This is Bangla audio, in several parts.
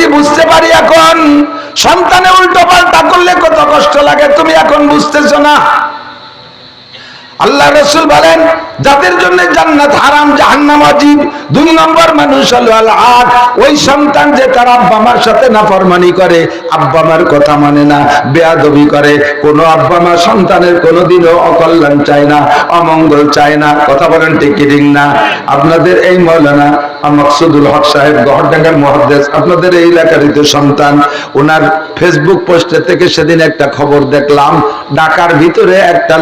বলছি বুঝতে পারি এখন। সন্তানে উল্টো পাল্টা করলে কত কষ্ট লাগে তুমি এখন বুঝতেছো না। আল্লাহ রাসূল বলেন যাদের জন্য জান্নাত হারাম জাহান্নাম ওয়াজিব। 2 নম্বর মানুষ হলো আল আক, ওই সন্তান যে তার আব্বা মার সাথে নাফরমানি করে, আব্বা মার কথা মানে না, বেয়াদবি করে। কোন আব্বা মা সন্তানের কোনোদিনও অকল্যাণ চায় না, অমঙ্গল চায় না। কথা বলেন ঠিক কি ঠিক না? আপনাদের এই মাওলানা মাকসুদুল হক সাহেব গহরডাঙ্গার মুহাদ্দিস, আপনাদের এই এলাকারই তো সন্তান। ওনার ফেসবুক পোস্টে থেকে সেদিন একটা খবর দেখলাম, ঢাকার ভিতরে একটা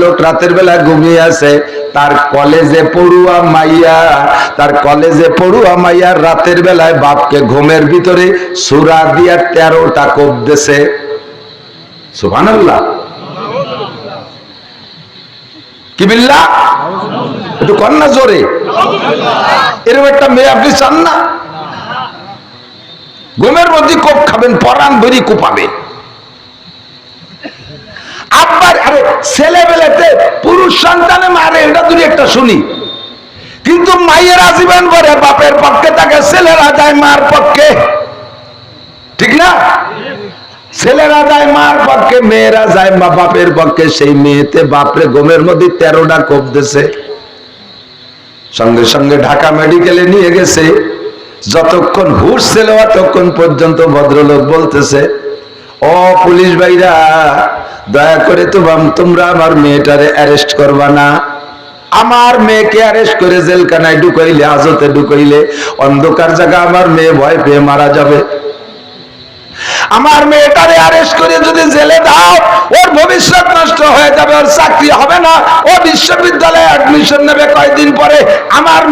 লোক রাতের বেলা ঘুমিয়ে আছে, তার কলেজে পড়ুয়া মাইয়া রাতের বেলায় বাপকে ঘুমের ভিতরে সূরা দিয়া 13টা কোপ দিয়েছে। সুবহানাল্লাহ, কি বিল্লাহ, একটু কন্যা জোরে। এরকম একটা মেয়ে আপনি চান না? ঘুমের মধ্যে কোপ খাবেন, পরাণ ভরি কোপাবে। আব্বার আরে ছেলেবেলাতে পুরুষ সন্তানে মারে, এটা দুই একটা শুনি, কিন্তু মায়েরা জীবন ভরে বাপের পক্ষে থাকে, ছেলেরা যায় মার পক্ষে, ঠিক না? ছেলেরা যায় মার পক্ষে, মেয়েরা যায় মা বাপের পক্ষে। সেই মেয়েতে বাপরে ঘুমের মধ্যে 13টা কোপ দিয়েছে। সঙ্গে সঙ্গে ঢাকা মেডিকেলে নিয়ে গেছে। যতক্ষণ হুঁশ ছিল ততক্ষণ পর্যন্ত ভদ্রলোক বলতেছে, ও পুলিশ ভাইরা, দয়া করে তোমরা আমার মেয়েটারে অ্যারেস্ট করবা না। আমার মেয়েকে অ্যারেস্ট করে জেলখানায় ঢুকাইলে, হাজতে ঢুকাইলে, অন্ধকার জায়গা আমার মেয়ে ভয় পেয়ে মারা যাবে। আমার মেয়েটারে অ্যারেস্ট করে যদি জেলে দাও, ওর ভবিষ্যৎ নষ্ট হয়ে যাবে, ওর চাকরি হবে না, ও বিশ্ববিদ্যালয়ে অ্যাডমিশন নেবে কয়েকদিন পরে। আমার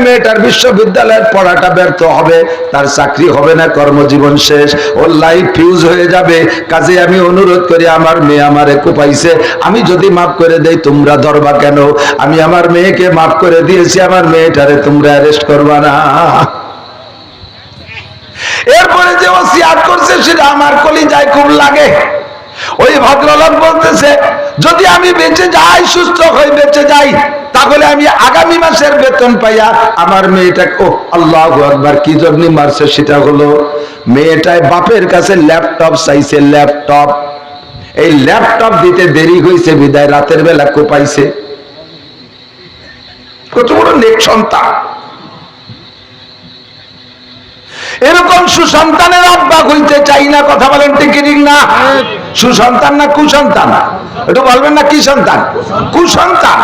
মেয়েটার বিশ্ববিদ্যালয়ের পড়াটা ব্যর্থ হবে, তার চাকরি হবে না, কর্মজীবন শেষ, ওর লাইফ ফিউজ হয়ে যাবে। কাজে আমি অনুরোধ করি, আমার মেয়ে আমারে কোপাইছে, আমি যদি মাফ করে দেই তোমরা ধরবা কেন? আমি আমার মেয়েকে মাফ করে দিয়েছি, আমার মেয়েটারে তোমরা অ্যারেস্ট করবা না। এরপরে যে ওসিয়াত করছে সেটা আমার কলিজায় খুব লাগে। ওই ভদ্রলোক বলতেছে, যদি আমি বেঁচে যাই, সুস্থ হয়ে বেঁচে যাই, তাহলে আমি আগামী মাসের বেতন পাইয়া আমার মেয়েটাকে, ও আল্লাহু আকবার, কি জন্য মারছে সেটা হলো, মেয়েটায় বাপের কাছে ল্যাপটপ চাইছে, ল্যাপটপ। এই ল্যাপটপ দিতে দেরি হয়েছে বিদায় রাতের বেলা কোপাইছে। কত বড় নেক সন্তান! এরকম সুসন্তানের আব্বা হইতে চাই না। কথা বলেন ঠিক ঠিক না? সুসন্তান না কুসন্তান? একটু বলবেন না, কি সন্তান? কুসন্তান।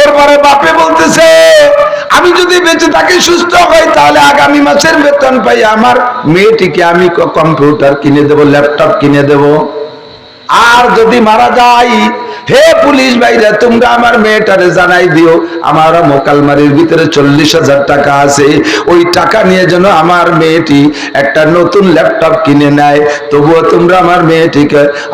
এরপরে বাপে বলতেছে, আমি যদি বেঁচে থাকি, সুস্থ হই, তাহলে আগামী মাসের বেতন পাই আমার মেয়েটিকে আমি কম্পিউটার কিনে দেব, ল্যাপটপ কিনে দেব। আর যদি মারা যাই, হে পুলিশ ভাইরা, তোমরা আমার মেয়েটারে জানাই দিও, আমার মোকালমারির ভিতরে 40,000 টাকা আছে, ওই টাকা নিয়ে যেন আমার মেয়েটি একটা নতুন ল্যাপটপ কিনে নেয়। তবুও তোমরা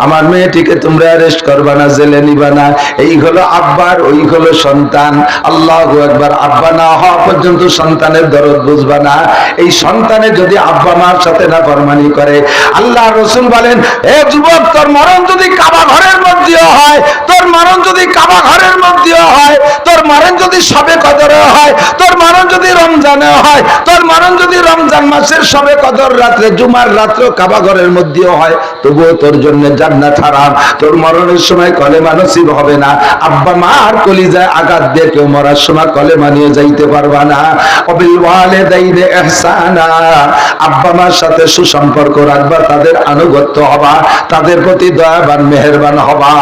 আমার মেয়েটিকে তোমরা অ্যারেস্ট করবা না, জেলে নিবা না। এই হলো আব্বার, ওই হলো সন্তান। আল্লাহু আকবার। আব্বা না হওয়া পর্যন্ত সন্তানের দরদ বুঝবা না। এই সন্তানে যদি আব্বা মার সাথে না ফরমানি করে, আল্লাহ রাসূল বলেন, হে যুবক, তোর মরণ যদি কাবা ঘরের মধ্যেও হয়, তোর মরণ যদি কাবা ঘরের মধ্যেও হয়, তোর মরণ যদি শবে কদরে হয়, তোর মরণ যদি রমজানে হয়, তোর মরণ যদি রমজান মাসের শবে কদর রাত্রে, জুমার রাত্রে কাবা ঘরের মধ্যেও হয়, তবুও তোর জন্য জান্নাত হারাম। তোর মরণের সময় কলেমা নসিব হবে না। আব্বা মা আর কলিজায় আঘাত দিয়ে কেউ মরার সময় কলেমা নিয়ে যাইতে পারবা না। ওয়াবিল ওয়ালিদাইনি ইহসানা, আব্বা মার সাথে সুসম্পর্ক রাখবা, তাদের আনুগত্য হবা, তাদের প্রতি দয়াবান মেহেরবান হবা।